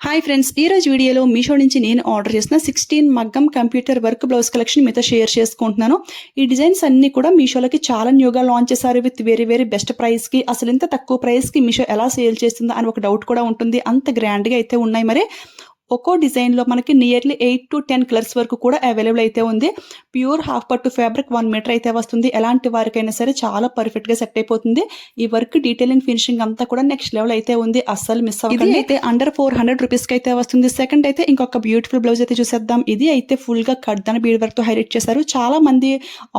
Hi friends, ఈ రోజు వీడియోలో మీషో నుంచి నేను ఆర్డర్ చేసిన 16 మగ్గం కంప్యూటర్ వర్క్ బ్లౌజ్ కలెక్షన్ మీతో షేర్ చేసుకుంటున్నాను. ఈ డిజైన్స్ అన్ని కూడా మీషోలోకి చాలా న్యూగా లాంచ్ చేశారు విత్ వెరీ బెస్ట్ ప్రైస్ కి. అసలు ఇంత తక్కువ ప్రైస్ కి మీషో ఎలా సేల్ చేస్తుందో అని ఒక డౌట్ కూడా ఉంటుంది. అంత గ్రాండ్ గా అయితే ఉన్నాయి. మరి ఒక్కో డిజైన్ లో మనకి నియర్లీ 8 to 10 కలర్స్ వరకు కూడా అవైలబుల్ అయితే ఉంది. ప్యూర్ హాఫ్ పట్టు ఫ్యాబ్రిక్ 1 మీటర్ అయితే వస్తుంది. ఎలాంటి వారికైనా సరే చాలా పర్ఫెక్ట్ గా సెట్ అయిపోతుంది. ఈ వర్క్ డీటెయిలింగ్ ఫినిషింగ్ అంతా కూడా నెక్స్ట్ లెవెల్ అయితే ఉంది. అస్సలు మిస్ అవ్వకండి. అయితే అండర్ 400 రూపీస్ కి అయితే వస్తుంది. సెకండ్ అయితే ఇంకొక బ్యూటిఫుల్ బ్లౌజ్ అయితే చూసేద్దాం. ఇది అయితే ఫుల్ గా కడ్దాన బీడ్ వర్క్ తో హైలైట్ చేశారు. చాలా మంది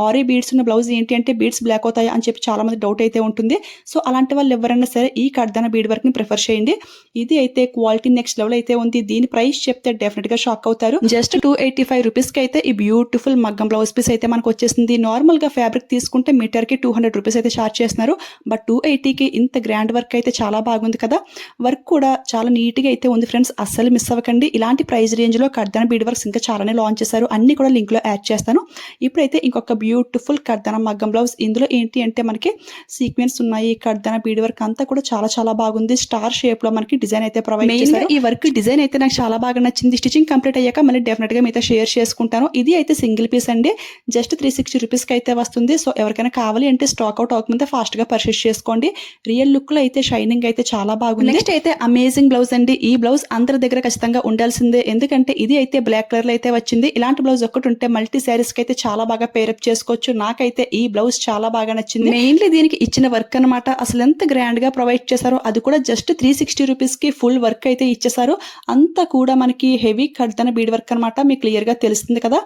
ఆరీ బీడ్స్ ఉన్న బ్లౌజ్ ఏంటి అంటే బీడ్స్ బ్లాక్ అవుతాయి అని చెప్పి చాలా మంది డౌట్ అయితే ఉంటుంది. సో అలాంటి వాళ్ళు ఎవరైనా సరే ఈ కడ్దాన బీడ్ వర్క్ ని ప్రిఫర్ చేయండి. ఇది అయితే క్వాలిటీ నెక్స్ట్ లెవెల్ అయితే ఉంది. దీని ప్రైస్ చెప్తే డెఫినెట్ గా షాక్ అవుతారు. జస్ట్ 285 రూపీస్ కి అయితే ఈ బ్యూటిఫుల్ మగ్గం బ్లౌజ్ పీస్ అయితే మనకు వచ్చేసింది. నార్మల్ గా ఫ్యాబ్రిక్ తీసుకుంటే మీటర్ కి 200 రూపీస్ అయితే చార్జ్ చేస్తున్నారు. బట్ 280 కి ఇంత గ్రాండ్ వర్క్ అయితే చాలా బాగుంది కదా. వర్క్ కూడా చాలా నీట్ గా అయితే ఉంది ఫ్రెండ్స్. అస్సలు మిస్ అవ్వకండి. ఇలాంటి ప్రైస్ రేంజ్ లో కర్దాన బీడ్ వర్క్స్ ఇంకా చాలానే లాంచ్ చేశారు. అన్ని కూడా లింక్ లో యాడ్ చేస్తాను. ఇప్పుడైతే ఇంకొక బ్యూటిఫుల్ కర్దాన మగ్గం బ్లౌజ్. ఇందులో ఏంటి అంటే మనకి సీక్వెన్స్ ఉన్నాయి. కర్దాన బీడ్ వర్క్ అంతా కూడా చాలా బాగుంది. స్టార్ షేప్ లో మనకి డిజైన్ అయితే ప్రొవైడ్ చేశారు. ఈ వర్క్ డిజైన్ అయితే నాకు చాలా బాగా నచ్చింది. స్టిచింగ్ కంప్లీట్ అయ్యాక మళ్ళీ డెఫినెట్ గా మీతో షేర్ చేసుకుంటాను. ఇది అయితే సింగిల్ పీస్ అండి. జస్ట్ 360 రూపీస్ కి అయితే వస్తుంది. సో ఎవరికైనా కావాలి అంటే స్టాక్ అవుట్ అవ్వకముందే ఫాస్ట్ గా పర్చేస్ చేసుకోండి. రియల్ లుక్ లో అయితే షైనింగ్ అయితే చాలా బాగుంది. నెక్స్ట్ అయితే అమేజింగ్ బ్లౌజ్ అండి. ఈ బ్లౌజ్ అందరి దగ్గర ఖచ్చితంగా ఉండాల్సిందే. ఎందుకంటే ఇది అయితే బ్లాక్ కలర్ లో అయితే వచ్చింది. ఇలాంటి బ్లౌజ్ ఒక్కటి ఉంటే మల్టీ శారీస్ కి అయితే చాలా బాగా పేరప్ చేసుకోవచ్చు. నాకైతే ఈ బ్లౌజ్ చాలా బాగా నచ్చింది. మెయిన్లీ దీనికి ఇచ్చిన వర్క్ అనమాట. అసలు ఎంత గ్రాండ్ గా ప్రొవైడ్ చేశారో, అది కూడా జస్ట్ 360 రూపీస్ కి ఫుల్ వర్క్ అయితే ఇచ్చేసారు. అంతా కూడా మనకి హెవీ కడ్దాన బీడ్ వర్క్ అనమాట. మీకు క్లియర్ గా తెలుస్తుంది కదా.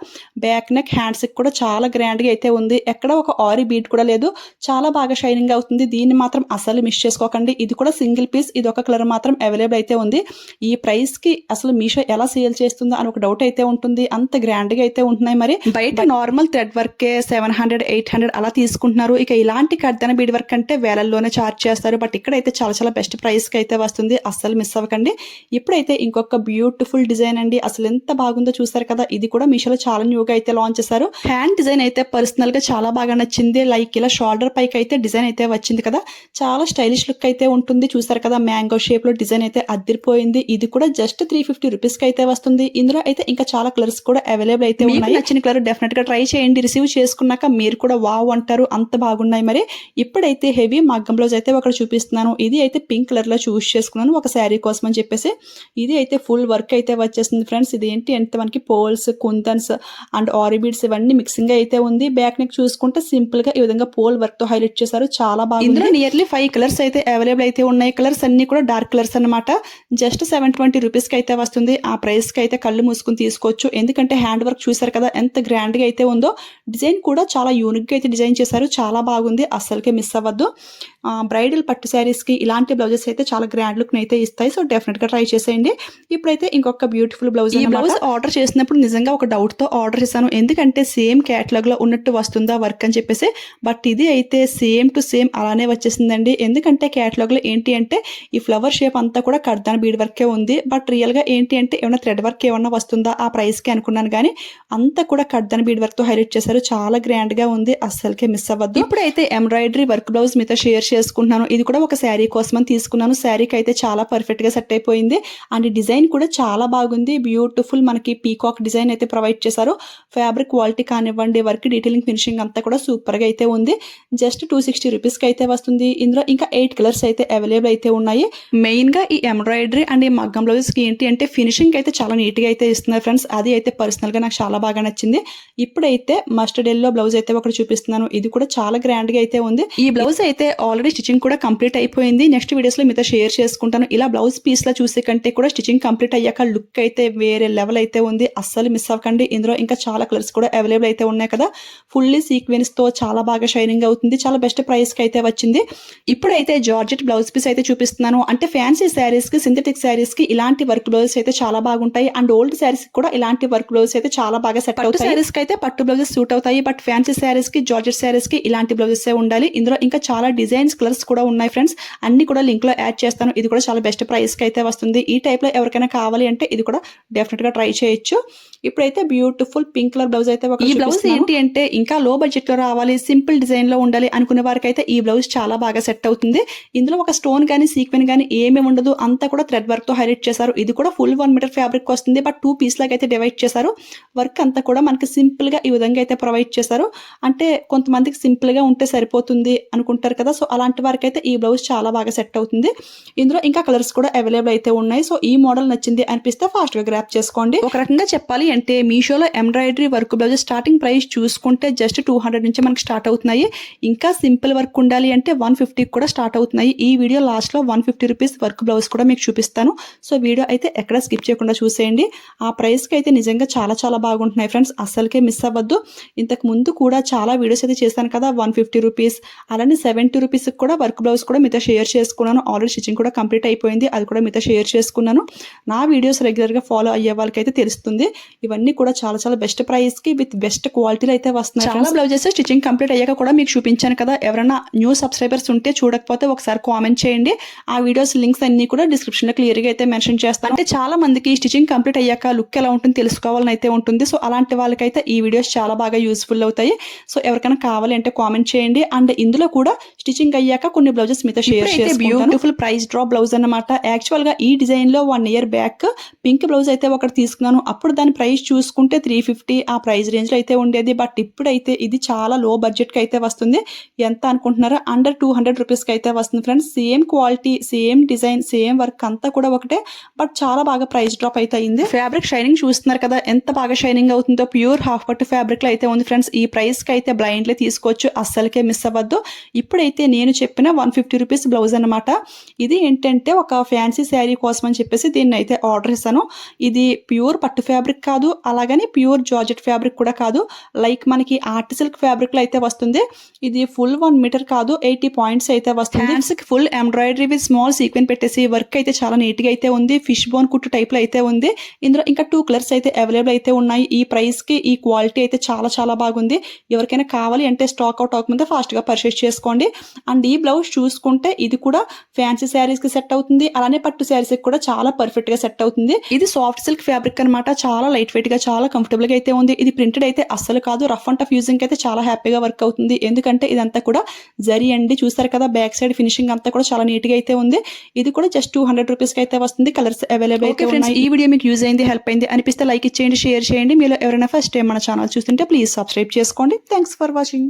బ్యాక్ నెక్ హ్యాండ్స్ కూడా చాలా గ్రాండ్ గా అయితే ఉంది. ఎక్కడ ఒక ఆరీ బీడ్ కూడా లేదు. చాలా బాగా షైనింగ్ అవుతుంది. దీన్ని మాత్రం అసలు మిస్ చేసుకోకండి. ఇది కూడా సింగిల్ పీస్. ఇది ఒక కలర్ మాత్రం అవైలబుల్ అయితే ఉంది. ఈ ప్రైస్ కి అసలు మీషో ఎలా సేల్ చేస్తుందో అని ఒక డౌట్ అయితే ఉంటుంది. అంత గ్రాండ్ గా అయితే ఉంటున్నాయి. మరి బయట నార్మల్ థ్రెడ్ వర్క్ 700 800 అలా తీసుకుంటున్నారు. ఇక ఇలాంటి కడ్దాన బీడ్ వర్క్ అంటే వేలల్లోనే చార్జ్ చేస్తారు. బట్ ఇక్కడైతే చాలా బెస్ట్ ప్రైస్ కి అయితే వస్తుంది. అస్సలు మిస్ అవ్వకండి. ఇప్పుడైతే ఇంకొక బ్యూటిఫుల్ డిజైన్ అండి. అసలు ఎంత బాగుందో చూసారు కదా. ఇది కూడా మీషోలో చాలా న్యూగా అయితే లాంచ్ చేశారు. హ్యాండ్ డిజైన్ అయితే పర్సనల్ గా చాలా బాగా నచ్చింది. లైక్ ఇలా షోల్డర్ పైకి అయితే డిజైన్ అయితే వచ్చింది కదా. చాలా స్టైలిష్ లుక్ అయితే ఉంటుంది. చూసారు కదా, మ్యాంగో షేప్ లో డిజైన్ అయితే అదిరిపోయింది. ఇది కూడా జస్ట్ 350 రూపీస్ కి అయితే వస్తుంది. ఇందులో అయితే ఇంకా చాలా కలర్స్ కూడా అవైలబుల్ అయితే ఉన్నాయి. నచ్చిన కలర్ డెఫినెట్ గా ట్రై చేయండి. రిసీవ్ చేసుకున్నాక మీరు కూడా వావ్ అంటారు. అంత బాగున్నాయి. మరి ఇప్పుడైతే హెవీ మగ్గం బ్లౌజ్ అయితే ఒకటి చూపిస్తున్నాను. ఇది అయితే పింక్ కలర్ లో చూస్ చేసుకున్నాను ఒక శారీ కోసం అని చెప్పేసి. ఇది అయితే ఫుల్ వర్క్ అయితే వచ్చేసింది ఫ్రెండ్స్. ఇది ఏంటి అంటే మనకి పోల్స్, కుందన్స్ అండ్ ఆరీ బీడ్స్ ఇవన్నీ మిక్సింగ్ అయితే ఉంది. బ్యాక్ నెక్ చూసుకుంటే సింపుల్ గా ఈ విధంగా పోల్ వర్క్ తో హైలైట్ చేశారు. చాలా బాగుంది. ఇందులో నియర్లీ 5 కలర్స్ అయితే అవైలబుల్ అయితే ఉన్నాయి. కలర్స్ అన్ని కూడా డార్క్ కలర్స్ అన్నమాట. జస్ట్ 720 రూపీస్ కి అయితే వస్తుంది. ఆ ప్రైస్ కి అయితే కళ్ళు మూసుకుని తీసుకోవచ్చు. ఎందుకంటే హ్యాండ్ వర్క్ చూసారు కదా ఎంత గ్రాండ్ గా అయితే ఉందో. డిజైన్ కూడా చాలా యూనిక్ గా అయితే డిజైన్ చేశారు. చాలా బాగుంది. అస్సలకే మిస్ అవ్వద్దు. బ్రైడల్ పట్టు శారీస్ కి ఇలాంటి బ్లౌజెస్ అయితే చాలా గ్రాండ్ లుక్ అయితే ఇస్తాయి. సో డెఫినెట్ గా ట్రై చేసేయండి. ఇప్పుడైతే ఇంకొక బ్యూటిఫుల్ బ్లౌజ్. ఈ బ్లౌజ్ ఆర్డర్ చేసినప్పుడు నిజంగా ఒక డౌట్ తో ఆర్డర్ చేశాను. ఎందుకంటే సేమ్ కేటలాగ్ లో ఉన్నట్టు వస్తుందా వర్క్ అని చెప్పేసి. బట్ ఇది అయితే సేమ్ టు సేమ్ అలానే వచ్చేసిందండి. ఎందుకంటే కేటలాగ్ లో ఏంటి అంటే ఈ ఫ్లవర్ షేప్ అంతా కూడా కడ్దాన బీడ్ వర్కే ఉంది. బట్ రియల్ గా ఏంటి అంటే ఏమైనా థ్రెడ్ వర్క్ ఏమన్నా వస్తుందా ఆ ప్రైస్ కి అనుకున్నాను. కానీ అంతా కూడా కడ్దాన బీడ్ వర్క్ తో హైలైట్ చేశారు. చాలా గ్రాండ్ గా ఉంది. అస్సలకే మిస్ అవ్వద్దు. ఇప్పుడైతే ఎంబ్రాయిడరీ వర్క్ బ్లౌజ్ మీతో షేర్ చేసుకుంటున్నాను. ఇది కూడా ఒక శారీ కోసం తీసుకున్నాను. శారీకి అయితే చాలా పర్ఫెక్ట్ గా సెట్ అయిపోయింది. అండ్ డిజైన్ కూడా చాలా బాగుంది. బ్యూటిఫుల్ మనకి పీకాక్ డిజైన్ అయితే ప్రొవైడ్ చేశారు. ఫ్యాబ్రిక్ క్వాలిటీ కానివ్వండి, వర్క్ డీటెయిలింగ్ ఫినిషింగ్ అంతా కూడా సూపర్ గా అయితే ఉంది. జస్ట్ 260 రూపీస్ కి అయితే వస్తుంది. ఇందులో ఇంకా 8 కలర్స్ అయితే అవైలబుల్ అయితే ఉన్నాయి. మెయిన్ గా ఈ ఎంబ్రాయిడరీ అండ్ ఈ మగ్గం బ్లౌజెస్ కి ఏంటి అంటే ఫినిషింగ్ అయితే చాలా నీట్ గా అయితే ఇస్తున్నారు ఫ్రెండ్స్. అది అయితే పర్సనల్ గా నాకు చాలా బాగా నచ్చింది. ఇప్పుడైతే మస్టర్డ్ ఎల్లో బ్లౌజ్ అయితే ఒకటి చూపిస్తున్నాను. ఇది కూడా చాలా గ్రాండ్ గా అయితే ఉంది. ఈ బ్లౌజ్ అయితే ఆల్రెడీ స్టిచింగ్ కూడా కంప్లీట్ అయిపోయింది. నెక్స్ట్ వీడియోస్ లో మీతో షేర్ చేసుకుంటాను. ఇలా బ్లౌజ్ పీస్ లో చూసే కంటే కూడా స్టిచింగ్ కంప్లీట్ అయ్యాక లుక్ అయితే వేరే లెవెల్ అయితే ఉంది. అస్సలు మిస్ అవ్వకండి. ఇందులో ఇంకా చాలా కలర్స్ కూడా అవైలబుల్ అయితే ఉన్నాయి కదా. ఫుల్లీ సీక్వెన్స్ తో చాలా బాగా షైనింగ్ అవుతుంది. చాలా బెస్ట్ ప్రైస్ కి అయితే వచ్చింది. ఇప్పుడైతే జార్జెట్ బ్లౌజ్ పీస్ అయితే చూపిస్తున్నాను. అంటే ఫ్యాన్సీ శారీస్ కి, సింథటిక్ శారీస్ కి ఇలాంటి వర్క్ బ్లౌజెస్ అయితే చాలా బాగుంటాయి. అండ్ ఓల్డ్ శారీస్ కూడా ఇలాంటి వర్క్ బ్లౌజెస్ అయితే చాలా బాగా సెట్ అవుతాయి. శారీస్ కి అయితే పట్టు బ్లౌజెస్ సూట్ అవుతాయి. బట్ ఫ్యాన్సీ శారీస్ కి, జార్జెట్ శారీస్ కి ఇలాంటి బ్లౌజెస్ ఉండాలి. ఇందులో ఇంకా చాలా డిజైన్స్ డిజైన్స్ కలర్స్ కూడా ఉన్నాయి ఫ్రెండ్స్. అన్ని కూడా లింక్ లో యాడ్ చేస్తాను. ఇది కూడా చాలా బెస్ట్ ప్రైస్ కి అయితే వస్తుంది. ఈ టైప్ లో ఎవరికైనా కావాలి అంటే ఇది కూడా డెఫినెట్ గా ట్రై చేయొచ్చు. ఇప్పుడైతే బ్యూటిఫుల్ పింక్ కలర్ బ్లౌజ్ అయితే ఈ బ్లౌజ్ ఏంటి అంటే ఇంకా లో బడ్జెట్ లో రావాలి, సింపుల్ డిజైన్ లో ఉండాలి అనుకునే వారికి అయితే ఈ బ్లౌజ్ చాలా బాగా సెట్ అవుతుంది. ఇందులో ఒక స్టోన్ గానీ సీక్వెన్ గానీ ఏమీ ఉండదు, అంతా కూడా థ్రెడ్ వర్క్ తో హైలైట్ చేశారు. ఇది కూడా ఫుల్ 1 మీటర్ ఫ్యాబ్రిక్ వస్తుంది, బట్ 2 పీస్ లాగా అయితే డివైడ్ చేశారు. వర్క్ అంతా కూడా మనకి సింపుల్ గా ఈ విధంగా అయితే ప్రొవైడ్ చేశారు. అంటే కొంతమందికి సింపుల్ గా ఉంటే సరిపోతుంది అనుకుంటారు కదా, సో అలాంటి వారికి అయితే ఈ బ్లౌజ్ చాలా బాగా సెట్ అవుతుంది. ఇందులో ఇంకా కలర్స్ కూడా అవైలబుల్ అయితే ఉన్నాయి. సో ఈ మోడల్ నచ్చింది అనిపిస్తే ఫాస్ట్ గా గ్రాప్ చేసుకోండి. ఒక రకంగా చెప్పాలి అంటే మీషోలో embroidery work blouse starting price చూసుకుంటే జస్ట్ 200 నుంచి మనకి స్టార్ట్ అవుతున్నాయి. ఇంకా సింపుల్ వర్క్ ఉండాలి అంటే 150 కూడా స్టార్ట్ అవుతున్నాయి. ఈ వీడియో లాస్ట్ లో 150 రూపీస్ వర్క్ బ్లౌజ్ కూడా మీకు చూపిస్తాను. సో వీడియో అయితే ఎక్కడ స్కిప్ చేయకుండా చూసేయండి. ఆ ప్రైస్ కి అయితే నిజంగా చాలా చాలా బాగుంటున్నాయి ఫ్రెండ్స్, అస్సలకే మిస్ అవ్వద్దు. ఇంతకు ముందు కూడా చాలా వీడియోస్ అయితే చేశాను కదా, 150 రూపీస్ అలానే 70 రూపీస్ కూడా వర్క్ బ్లౌజ్ కూడా మీతో షేర్ చేసుకున్నాను. ఆల్రెడీ స్టిచ్చింగ్ కూడా కంప్లీట్ అయిపోయింది, అది కూడా మీతో షేర్ చేసుకున్నాను. నా వీడియోస్ రెగ్యులర్ గా ఫాలో అయ్యే వాళ్ళకైతే తెలుస్తుంది. ఇవన్నీ కూడా చాలా చాలా బెస్ట్ ప్రైస్ కి విత్ బెస్ట్ క్వాలిటీలో అయితే వస్తున్నాయి. చాలా బ్లౌజెస్ స్టిచ్చింగ్ కంప్లీట్ అయ్యాక కూడా మీకు చూపించాను కదా, ఎవరైనా న్యూ సబ్స్క్రైబర్స్ ఉంటే చూడకపోతే ఒకసారి కామెంట్ చేయండి. ఆ వీడియోస్ లింక్స్ అన్ని కూడా డిస్క్రిప్షన్ లో క్లియర్ గా అయితే మెన్షన్ చేస్తాను. అంటే చాలా మందికి స్టిచ్చింగ్ కంప్లీట్ అయ్యాక లుక్ ఎలా ఉంటుంది తెలుసుకోవాలని అయితే ఉంటుంది. సో అలాంటి వాళ్ళకైతే ఈ వీడియోస్ చాలా బాగా యూస్ఫుల్ అవుతాయి. సో ఎవరికైనా కావాలి అంటే కామెంట్ చేయండి. అండ్ ఇందులో కూడా స్టిచ్చింగ్ అయ్యాక కొన్ని బ్లౌజెస్ మీతో షేర్ చేస్తాను. బ్యూటిఫుల్ ప్రైస్ డ్రాప్ బ్లౌజ్ అన్నమాట. యాక్చువల్ గా ఈ డిజైన్ లో 1 ఇయర్ బ్యాక్ పింక్ బ్లౌజ్ అయితే ఒకటి తీసుకున్నాను. అప్పుడు దాని ప్రైస్ చూసుకుంటే 350 ఆ ప్రైస్ రేంజ్ లో అయితే ఉండేది. బట్ ఇప్పుడైతే ఇది చాలా లో బడ్జెట్ కి అయితే వస్తుంది. ఎంత అనుకుంటున్నారా, అండర్ 200 రూపీస్ కి అయితే వస్తుంది friends. Same quality, same design, same work అంతా కూడా ఒకటే, బట్ చాలా బాగా ప్రైస్ డ్రాప్ అయితే అయింది. ఫ్యాబ్రిక్ షైనింగ్ చూస్తున్నారు కదా ఎంత బాగా షైనింగ్ అవుతుందో. ప్యూర్ హాఫ్ పట్టు ఫ్యాబ్రిక్ లో అయితే ఉంది ఫ్రెండ్స్. ఈ ప్రైస్ కి అయితే బ్లైండ్లీ తీసుకోవచ్చు, అస్సలకే మిస్ అవ్వద్దు. ఇప్పుడైతే నేను చెప్పిన 150 రూపీస్ బ్లౌజ్ అనమాట. ఇది ఏంటంటే ఒక ఫ్యాన్సీ శారీ కోసం అని చెప్పేసి దీన్ని అయితే ఆర్డర్ ఇస్తాను. ఇది ప్యూర్ పట్టు ఫ్యాబ్రిక్ కాదు, అలాగని ప్యూర్ జార్జెట్ ఫ్యాబ్రిక్ కూడా కాదు. లైక్ మనకి ఆర్ట్ సిల్క్ ఫ్యాబ్రిక్ లో అయితే వస్తుంది. ఇది ఫుల్ 1 మీటర్ కాదు, 80 పాయింట్స్ అయితే వస్తుంది. హ్యాండ్స్ కి full embroidery with small sequin పెట్టేసి వర్క్ అయితే చాలా నీట్ గా అయితే ఉంది. ఫిష్ బోన్ కుట్టు టైప్ లో అయితే ఉంది. ఇందులో ఇంకా 2 కలర్స్ అయితే అవైలబుల్ అయితే ఉన్నాయి. ఈ ప్రైస్ కి ఈ క్వాలిటీ అయితే చాలా చాలా బాగుంది. ఎవరికైనా కావాలి అంటే స్టాక్ అవుట్ అవ్వకముందే ఫాస్ట్ గా పర్చేస్ చేసుకోండి. అండ్ ఈ బ్లౌజ్ చూసుకుంటే ఇది కూడా ఫ్యాన్సీ శారీస్ కి సెట్ అవుతుంది, అలానే పట్టు శారీస్ కి కూడా చాలా పర్ఫెక్ట్ గా సెట్ అవుతుంది. ఇది సాఫ్ట్ సిల్క్ ఫ్యాబ్రిక్ అనమాట. చాలా లైట్ వెయిట్ గా చాలా కంఫర్టబుల్ గా అయితే ఉంది. ఇది ప్రింటెడ్ అయితే అస్సలు కాదు, రఫ్ అండ్ టఫ్ యూజింగ్ అయితే చాలా హ్యాపీగా వర్క్ అవుతుంది. ఎందుకంటే ఇదంతా కూడా జరీ అండి, చూస్తారు కదా బ్యాక్ సైడ్ ఫినిషింగ్ అంతా కూడా చాలా నీట్ గా అయితే ఉంది. ఇది కూడా జస్ట్ 200 రూపీస్ కి అయితే వస్తుంది. కలర్స్ అవైలబుల్ అయితే ఉన్నాయి. ఈ వీడియో మీకు యూజ్ అయింది, హెల్ప్ అయింది అనిపిస్తే లైక్ ఇచ్చేయండి, షేర్ చేయండి. మీలో ఎవరైనా ఫస్ట్ టైం మన ఛానల్ చూస్తుంటే ప్లీజ్ సబ్స్క్రైబ్ చేసుకోండి. Thanks for watching.